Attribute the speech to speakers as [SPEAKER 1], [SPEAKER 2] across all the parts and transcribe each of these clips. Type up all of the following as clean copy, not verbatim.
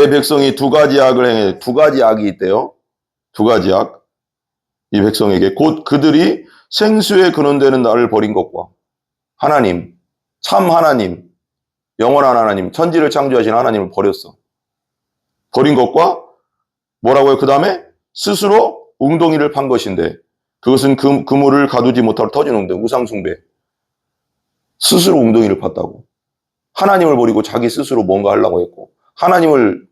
[SPEAKER 1] 내 백성이 두 가지 악을 행해. 두 가지 악이 있대요. 두 가지 악. 이 백성에게 곧 그들이 생수에 근원되는 나를 버린 것과 하나님, 참 하나님, 영원한 하나님, 천지를 창조하신 하나님을 버렸어. 버린 것과 뭐라고요? 그 다음에 스스로 웅덩이를 판 것인데 그것은 그물을 가두지 못하고 터진 웅덩이, 우상숭배. 스스로 웅덩이를 팠다고. 하나님을 버리고 자기 스스로 뭔가 하려고 했고 하나님을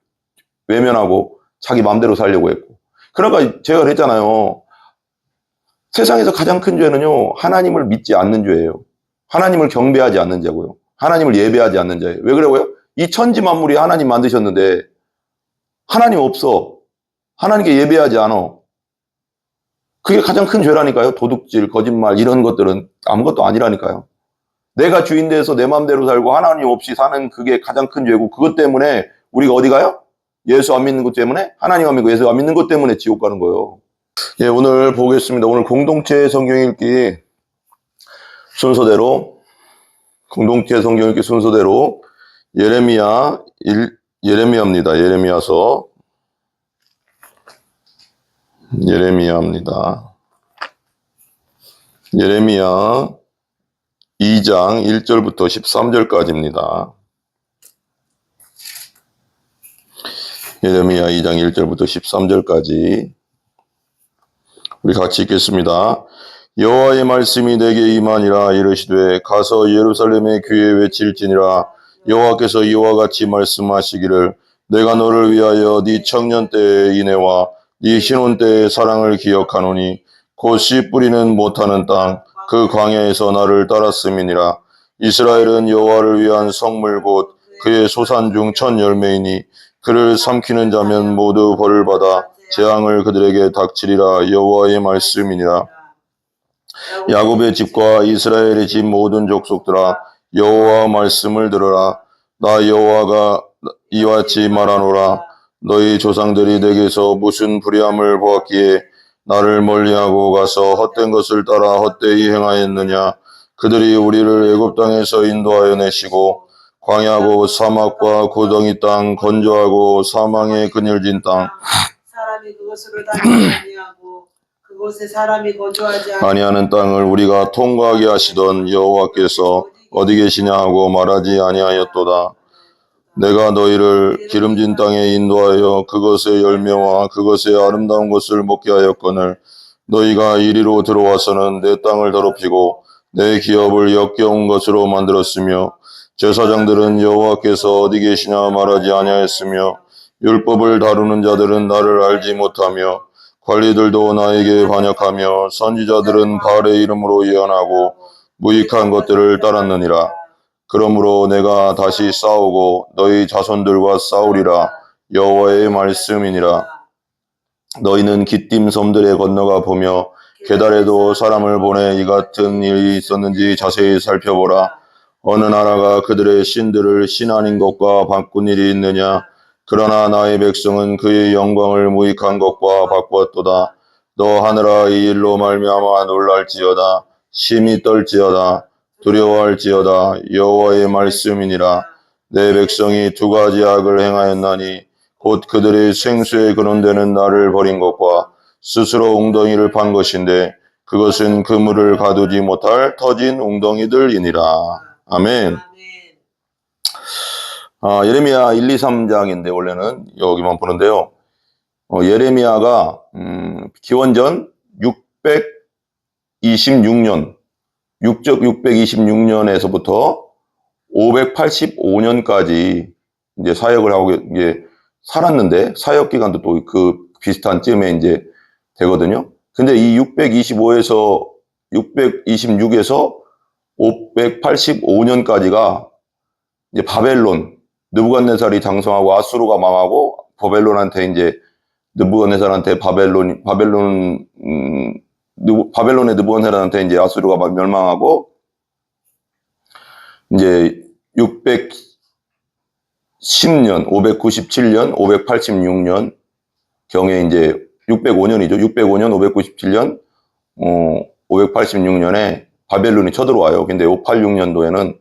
[SPEAKER 1] 외면하고 자기 마음대로 살려고 했고. 그러니까 제가 그랬잖아요. 세상에서 가장 큰 죄는요, 하나님을 믿지 않는 죄예요. 하나님을 경배하지 않는 죄고요. 하나님을 예배하지 않는 죄예요. 왜 그래요? 이 천지 만물이 하나님 만드셨는데 하나님 없어. 하나님께 예배하지 않아. 그게 가장 큰 죄라니까요. 도둑질, 거짓말 이런 것들은 아무것도 아니라니까요. 내가 주인 돼서 내 마음대로 살고 하나님 없이 사는 그게 가장 큰 죄고 그것 때문에 우리가 어디 가요? 예수 안 믿는 것 때문에 하나님 안 믿고 예수 안 믿는 것 때문에 지옥 가는 거예요. 예, 오늘 보겠습니다. 오늘 공동체 성경 읽기 순서대로 공동체 성경 읽기 순서대로 예레미야입니다. 예레미야입니다. 예레미야 2장 1절부터 13절까지입니다. 예레미야 2장 1절부터 13절까지 우리 같이 읽겠습니다. 여호와의 말씀이 내게 임하니라. 이르시되 가서 예루살렘의 귀에 외칠지니라. 여호와께서 이와 같이 말씀하시기를 내가 너를 위하여 네 청년 때의 인애와 네 신혼 때의 사랑을 기억하노니 곧 씨 뿌리는 못하는 땅 그 광야에서 나를 따랐음이니라. 이스라엘은 여호와를 위한 성물 곧 그의 소산 중 첫 열매이니 그를 삼키는 자면 모두 벌을 받아 재앙을 그들에게 닥치리라. 여호와의 말씀이니라. 야곱의 집과 이스라엘의 집 모든 족속들아 여호와 말씀을 들으라. 나 여호와가 이와 같이 말하노라. 너희 조상들이 내게서 무슨 불의함을 보았기에 나를 멀리하고 가서 헛된 것을 따라 헛되이 행하였느냐. 그들이 우리를 애굽 땅에서 인도하여 내시고 광야고 사막과 고덩이 땅 건조하고 사망의 그늘진 땅
[SPEAKER 2] 사람이 그것으로 다니지 아니하고 그곳에 사람이 거주하지
[SPEAKER 1] 아니하는 땅을 우리가 통과하게 하시던 여호와께서 어디 계시냐 하고 말하지 아니하였도다. 내가 너희를 기름진 땅에 인도하여 그것의 열매와 그것의 아름다운 것을 먹게 하였거늘 너희가 이리로 들어와서는 내 땅을 더럽히고 내 기업을 역겨운 것으로 만들었으며 제사장들은 여호와께서 어디 계시냐 말하지 아니하였으며 율법을 다루는 자들은 나를 알지 못하며 관리들도 나에게 반역하며 선지자들은 바알의 이름으로 예언하고 무익한 것들을 따랐느니라. 그러므로 내가 다시 싸우고 너희 자손들과 싸우리라. 여호와의 말씀이니라. 너희는 기띔 섬들에 건너가 보며 게달에도 사람을 보내 이 같은 일이 있었는지 자세히 살펴보라. 어느 나라가 그들의 신들을 신 아닌 것과 바꾼 일이 있느냐. 그러나 나의 백성은 그의 영광을 무익한 것과 바꾸었도다. 너 하늘아 이 일로 말미암아 놀랄지어다. 심히 떨지어다. 두려워할지어다. 여호와의 말씀이니라. 내 백성이 두 가지 악을 행하였나니 곧 그들의 생수에 근원되는 나를 버린 것과 스스로 웅덩이를 판 것인데 그것은 그물을 가두지 못할 터진 웅덩이들이니라. 아멘. 예레미야 1, 2, 3장인데 원래는 여기만 보는데요. 예레미야가 기원전 626년에서부터 585년까지 이제 사역을 하고 이제 살았는데 사역 기간도 또 그 비슷한 쯤에 이제 되거든요. 근데 이 626에서 585년까지가 이제 바벨론 느부갓네살이 장성하고 아수르가 망하고 바벨론한테 이제 느부갓네살한테 바벨론의 느부갓네살한테 이제 아수르가 막 멸망하고 이제 610년, 597년, 586년 경에 이제 605년이죠. 605년, 597년, 586년에 바벨론이 쳐들어와요. 근데 586년도에는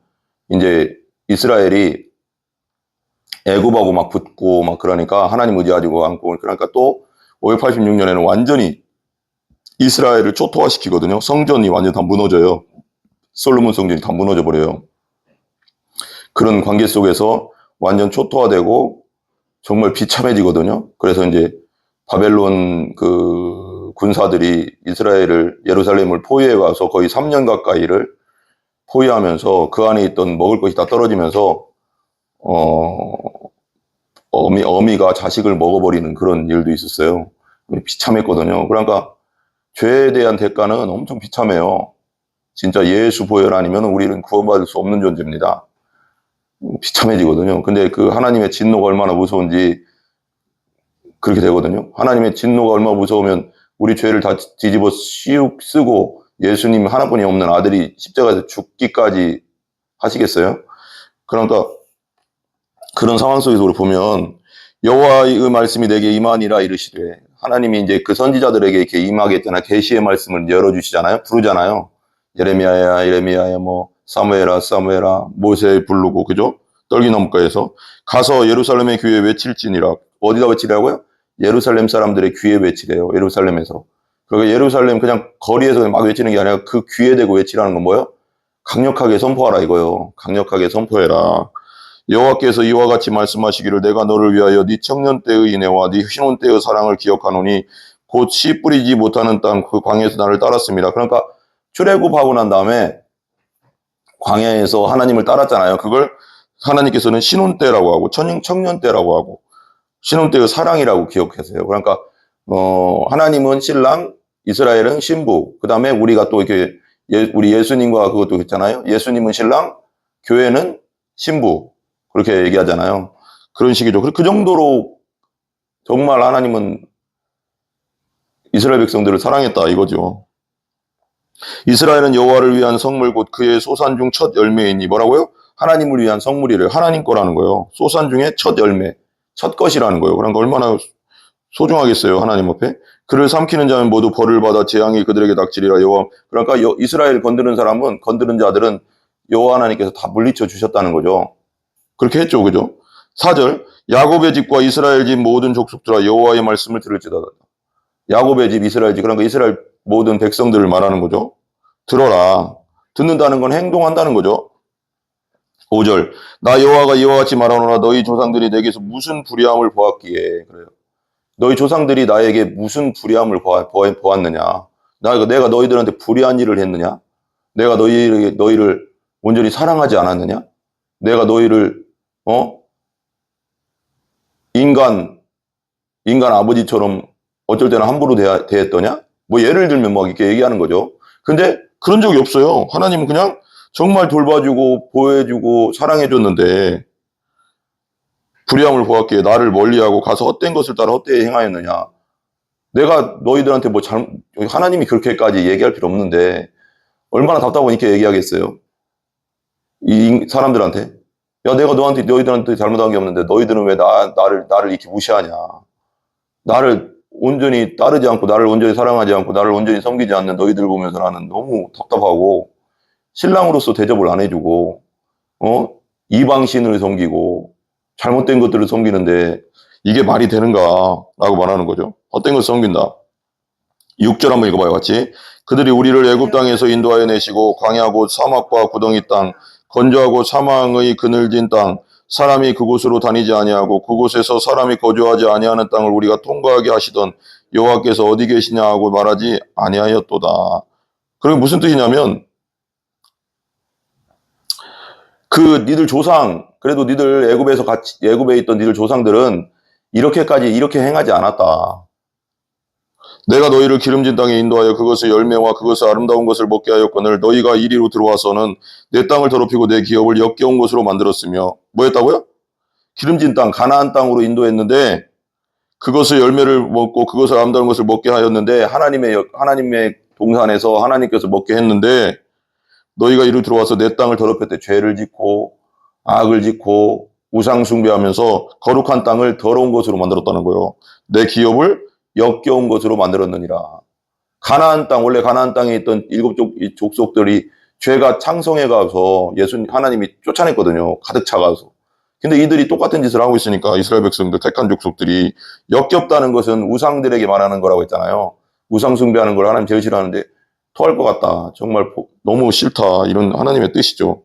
[SPEAKER 1] 이제 이스라엘이 애굽하고 막 붙고 막 그러니까 하나님 의지가지고 않고 그러니까 또 586년에는 완전히 이스라엘을 초토화시키거든요. 성전이 완전 다 무너져요. 솔로몬 성전이 다 무너져 버려요. 그런 관계 속에서 완전 초토화되고 정말 비참해지거든요. 그래서 이제 바벨론 그 군사들이 이스라엘을 예루살렘을 포위해 가서 거의 3년 가까이를 포위하면서 그 안에 있던 먹을 것이 다 떨어지면서 어미가 자식을 먹어버리는 그런 일도 있었어요. 비참했거든요. 그러니까 죄에 대한 대가는 엄청 비참해요. 진짜 예수 보혈 아니면 우리는 구원받을 수 없는 존재입니다. 비참해지거든요. 근데 그 하나님의 진노가 얼마나 무서운지 그렇게 되거든요. 하나님의 진노가 얼마나 무서우면 우리 죄를 다 뒤집어 쓰고 예수님 하나뿐이 없는 아들이 십자가에서 죽기까지 하시겠어요? 그러니까 그런 상황 속에서 우리 보면 여호와의 말씀이 내게 임하니라 이르시되 하나님이 이제 그 선지자들에게 이렇게 임하겠잖아요. 계시의 말씀을 열어주시잖아요. 부르잖아요. 예레미야야 예레미야야 뭐 사무엘아 사무엘아 모세 부르고 그죠? 떨기나무가에서 가서 예루살렘의 귀에 외칠지니라. 어디다 외치라고요? 예루살렘 사람들의 귀에 외치래요. 예루살렘에서. 그러니까 예루살렘 그냥 거리에서 그냥 막 외치는 게 아니라 그 귀에 대고 외치라는 건 뭐예요? 강력하게 선포하라 이거요. 강력하게 선포해라. 여호와께서 이와 같이 말씀하시기를 내가 너를 위하여 네 청년 때의 인애와 네 신혼 때의 사랑을 기억하노니 곧 씨 뿌리지 못하는 땅 그 광야에서 나를 따랐습니다. 그러니까 출애굽하고 난 다음에 광야에서 하나님을 따랐잖아요. 그걸 하나님께서는 신혼 때라고 하고 청년 때라고 하고 신혼 때의 사랑이라고 기억하세요. 그러니까 하나님은 신랑, 이스라엘은 신부. 그 다음에 우리가 또 이렇게 우리 예수님과 그것도 있잖아요. 예수님은 신랑, 교회는 신부. 그렇게 얘기하잖아요. 그런 식이죠. 그 정도로 정말 하나님은 이스라엘 백성들을 사랑했다 이거죠. 이스라엘은 여호와를 위한 성물 곧 그의 소산 중 첫 열매이니 뭐라고요? 하나님을 위한 성물이래요. 하나님 거라는 거예요. 소산 중에 첫 열매, 첫 것이라는 거예요. 그러니까 얼마나 소중하겠어요. 하나님 앞에. 그를 삼키는 자는 모두 벌을 받아 재앙이 그들에게 닥치리라. 여호와. 그러니까 이스라엘 건드는 사람은 건드는 자들은 여호와 하나님께서 다 물리쳐 주셨다는 거죠. 그렇게 했죠. 그죠? 4절 야곱의 집과 이스라엘 집 모든 족속들아 여호와의 말씀을 들을지어다. 야곱의 집 이스라엘 집 그러니까 이스라엘 모든 백성들을 말하는 거죠. 들어라. 듣는다는 건 행동한다는 거죠. 5절 나 여호와가 이와 같이 말하노라 너희 조상들이 내게서 무슨 불의함을 보았기에 그래요. 너희 조상들이 나에게 무슨 불의함을 보았느냐. 내가 너희들한테 불의한 일을 했느냐. 내가 너희를 온전히 사랑하지 않았느냐. 내가 너희를 인간 아버지처럼 어쩔 때는 함부로 대했더냐? 뭐 예를 들면 뭐 이렇게 얘기하는 거죠. 근데 그런 적이 없어요. 하나님은 그냥 정말 돌봐주고 보호해주고 사랑해줬는데 불의함을 보았기에 나를 멀리하고 가서 헛된 것을 따라 헛되이 행하였느냐. 내가 너희들한테 뭐 하나님이 그렇게까지 얘기할 필요 없는데 얼마나 답답하고 이렇게 얘기하겠어요. 이 사람들한테. 야, 내가 너희들한테 잘못한 게 없는데 너희들은 왜 나를 이렇게 무시하냐. 나를 온전히 따르지 않고 나를 온전히 사랑하지 않고 나를 온전히 섬기지 않는 너희들 보면서 나는 너무 답답하고 신랑으로서 대접을 안 해주고 이방신을 섬기고 잘못된 것들을 섬기는데 이게 말이 되는가 라고 말하는 거죠. 헛된 것을 섬긴다. 6절 한번 읽어봐요 같이. 그들이 우리를 애굽 땅에서 인도하여 내시고 광야 곧 사막과 구덩이 땅 건조하고 사망의 그늘진 땅 사람이 그곳으로 다니지 아니하고 그곳에서 사람이 거주하지 아니하는 땅을 우리가 통과하게 하시던 여호와께서 어디 계시냐 하고 말하지 아니하였도다. 그게 무슨 뜻이냐면 그 니들 조상 그래도 니들 애굽에 있던 니들 조상들은 이렇게 행하지 않았다. 내가 너희를 기름진 땅에 인도하여 그것의 열매와 그것의 아름다운 것을 먹게 하였거늘 너희가 이리로 들어와서는 내 땅을 더럽히고 내 기업을 역겨운 곳으로 만들었으며 뭐 했다고요? 기름진 땅 가나안 땅으로 인도했는데 그것의 열매를 먹고 그것의 아름다운 것을 먹게 하였는데 하나님의 동산에서 하나님께서 먹게 했는데 너희가 이리로 들어와서 내 땅을 더럽혔대. 죄를 짓고 악을 짓고 우상 숭배하면서 거룩한 땅을 더러운 것으로 만들었다는 거예요. 내 기업을 역겨운 것으로 만들었느니라. 가나안 땅 원래 가나안 땅에 있던 7 족속들이 죄가 창성해 가서 하나님이 쫓아냈거든요. 가득 차가서. 근데 이들이 똑같은 짓을 하고 있으니까 이스라엘 백성들, 택한 족속들이 역겹다는 것은 우상들에게 말하는 거라고 했잖아요. 우상 숭배하는 걸 하나님 제일 싫어하는데 토할 것 같다. 정말 너무 싫다. 이런 하나님의 뜻이죠.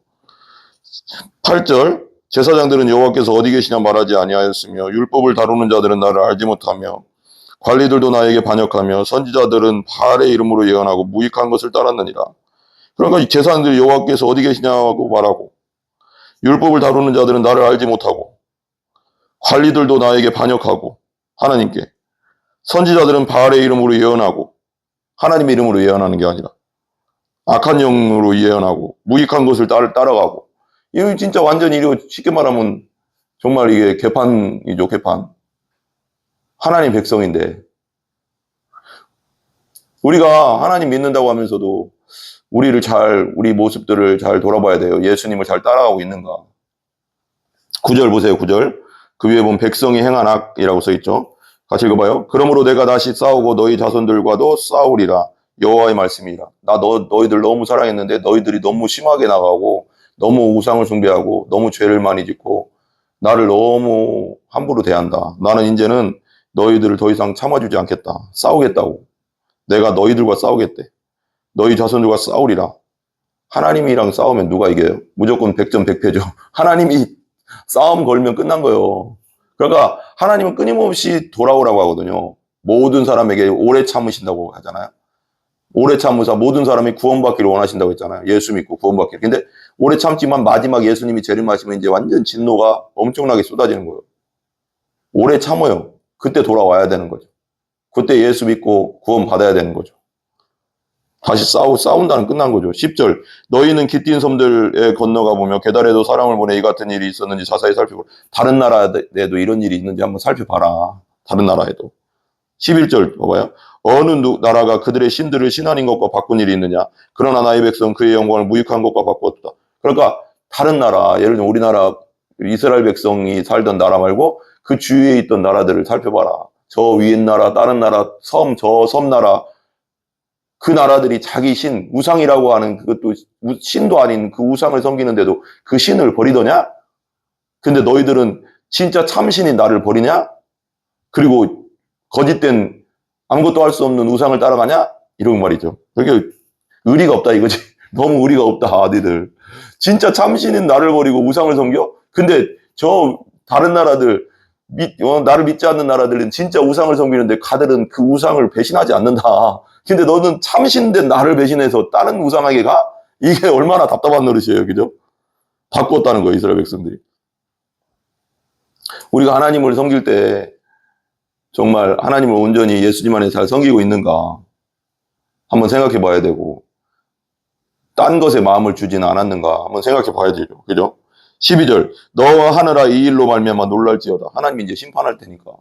[SPEAKER 1] 8절 제사장들은 여호와께서 어디 계시냐 말하지 아니하였으며 율법을 다루는 자들은 나를 알지 못하며 관리들도 나에게 반역하며 선지자들은 바알의 이름으로 예언하고 무익한 것을 따랐느니라. 그러니까 이 제사장들이 여호와께서 어디 계시냐고 말하고 율법을 다루는 자들은 나를 알지 못하고 관리들도 나에게 반역하고 하나님께 선지자들은 바알의 이름으로 예언하고 하나님의 이름으로 예언하는 게 아니라 악한 영으로 예언하고 무익한 것을 따라가고 이거 진짜 완전히 이거 쉽게 말하면 정말 이게 개판이죠. 개판. 하나님 백성인데 우리가 하나님 믿는다고 하면서도 우리 모습들을 잘 돌아봐야 돼요. 예수님을 잘 따라가고 있는가. 9절 보세요. 9절. 그 위에 보면 백성이 행한 악이라고 써있죠. 같이 읽어봐요. 그러므로 내가 다시 싸우고 너희 자손들과도 싸우리라. 여호와의 말씀이라. 너희들 너무 사랑했는데 너희들이 너무 심하게 나가고 너무 우상을 숭배하고 너무 죄를 많이 짓고 나를 너무 함부로 대한다. 나는 이제는 너희들을 더 이상 참아주지 않겠다. 싸우겠다고. 내가 너희들과 싸우겠대. 너희 자손들과 싸우리라. 하나님이랑 싸우면 누가 이겨요? 무조건 100점 100패죠. 하나님이 싸움 걸면 끝난 거예요. 그러니까 하나님은 끊임없이 돌아오라고 하거든요. 모든 사람에게 오래 참으신다고 하잖아요. 오래 참으사 모든 사람이 구원받기를 원하신다고 했잖아요. 예수 믿고 구원받기를. 근데 오래 참지만 마지막 예수님이 재림하시면 이제 완전 진노가 엄청나게 쏟아지는 거예요. 오래 참아요. 그때 돌아와야 되는 거죠. 그때 예수 믿고 구원받아야 되는 거죠. 다시 싸운다는 끝난 거죠. 10절. 너희는 기띔 섬들에 건너가 보며 게달에도 사람을 보내 이 같은 일이 있었는지 자세히 살펴보라. 다른 나라에도 이런 일이 있는지 한번 살펴봐라. 다른 나라에도. 11절 봐봐요. 어느 나라가 그들의 신들을 신하인 것과 바꾼 일이 있느냐. 그러나 나의 백성 그의 영광을 무익한 것과 바꾸었다. 그러니까 다른 나라, 예를 들면 우리나라 이스라엘 백성이 살던 나라 말고 그 주위에 있던 나라들을 살펴봐라. 저 위에 나라, 다른 나라, 저 섬 나라, 그 나라들이 자기 신, 우상이라고 하는 그것도 신도 아닌 그 우상을 섬기는데도 그 신을 버리더냐? 근데 너희들은 진짜 참신인 나를 버리냐? 그리고 거짓된 아무것도 할 수 없는 우상을 따라가냐? 이런 말이죠. 그게 의리가 없다 이거지. 너무 의리가 없다, 니들. 진짜 참신인 나를 버리고 우상을 섬겨? 근데 저 다른 나라들, 나를 믿지 않는 나라들은 진짜 우상을 섬기는데 가들은 그 우상을 배신하지 않는다. 근데 너는 참신된 나를 배신해서 다른 우상에게 가? 이게 얼마나 답답한 노릇이에요. 그죠? 바꿨다는 거예요, 이스라엘 백성들이. 우리가 하나님을 섬길 때 정말 하나님을 온전히 예수님 안에 잘 섬기고 있는가 한번 생각해 봐야 되고 딴 것에 마음을 주지는 않았는가 한번 생각해 봐야 되죠. 그죠? 12절. 너와 하늘아 이 일로 말미암아 놀랄지어다. 하나님이 이제 심판할 테니까.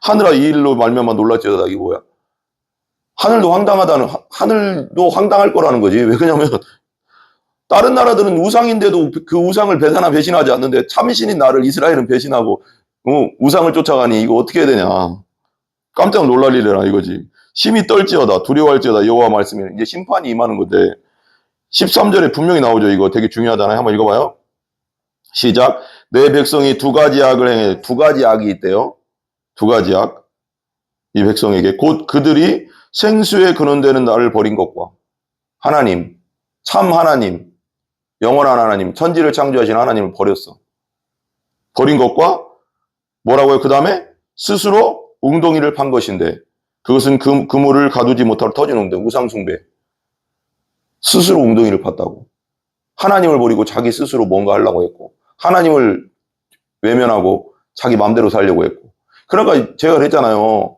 [SPEAKER 1] 하늘아 이 일로 말미암아 놀랄지어다. 이게 뭐야? 하늘도 황당할 거라는 거지. 왜 그러냐면 다른 나라들은 우상인데도 그 우상을 배신하지 않는데 참신인 나를 이스라엘은 배신하고 우상을 쫓아가니 이거 어떻게 해야 되냐. 깜짝 놀랄 일이라 이거지. 심히 떨지어다 두려워할지어다 여호와 말씀이 이제 심판이 임하는 건데 13절에 분명히 나오죠. 이거 되게 중요하잖아요. 한번 읽어봐요. 시작. 내 백성이 두 가지 악을 행해. 두 가지 악이 있대요. 두 가지 악. 이 백성에게 곧 그들이 생수에 근원되는 나를 버린 것과 하나님, 참 하나님, 영원한 하나님, 천지를 창조하신 하나님을 버렸어. 버린 것과 뭐라고요? 그 다음에 스스로 웅덩이를 판 것인데 그것은 그물을 가두지 못하고 터진 웅덩이, 우상숭배. 스스로 웅덩이를 팠다고. 하나님을 버리고 자기 스스로 뭔가 하려고 했고 하나님을 외면하고 자기 마음대로 살려고 했고. 그러니까 제가 그랬잖아요.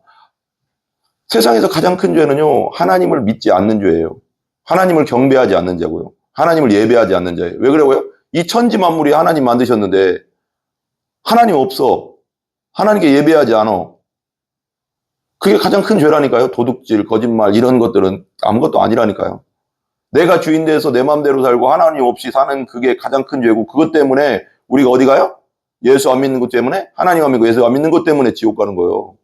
[SPEAKER 1] 세상에서 가장 큰 죄는요, 하나님을 믿지 않는 죄예요. 하나님을 경배하지 않는 죄고요. 하나님을 예배하지 않는 죄예요. 왜 그래요? 이 천지 만물이 하나님 만드셨는데 하나님 없어. 하나님께 예배하지 않아. 그게 가장 큰 죄라니까요. 도둑질, 거짓말 이런 것들은 아무것도 아니라니까요. 내가 주인 돼서 내 마음대로 살고 하나님 없이 사는 그게 가장 큰 죄고 그것 때문에 우리가 어디 가요? 예수 안 믿는 것 때문에 하나님 안 믿고 예수 안 믿는 것 때문에 지옥 가는 거예요.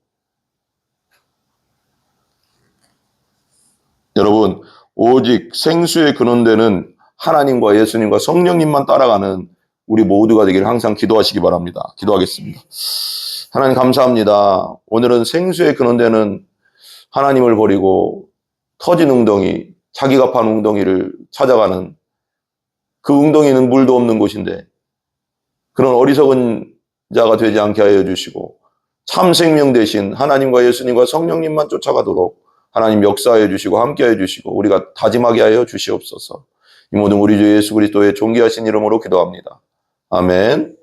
[SPEAKER 1] 여러분 오직 생수에 근원되는 하나님과 예수님과 성령님만 따라가는 우리 모두가 되기를 항상 기도하시기 바랍니다. 기도하겠습니다. 하나님 감사합니다. 오늘은 생수의 근원되는 하나님을 버리고 터진 웅덩이, 자기가 판 웅덩이를 찾아가는 그 웅덩이는 물도 없는 곳인데 그런 어리석은 자가 되지 않게 하여 주시고 참 생명 대신 하나님과 예수님과 성령님만 쫓아가도록 하나님 역사하여 주시고 함께하여 주시고 우리가 다짐하게 하여 주시옵소서. 이 모든 우리 주 예수 그리스도의 존귀하신 이름으로 기도합니다. 아멘.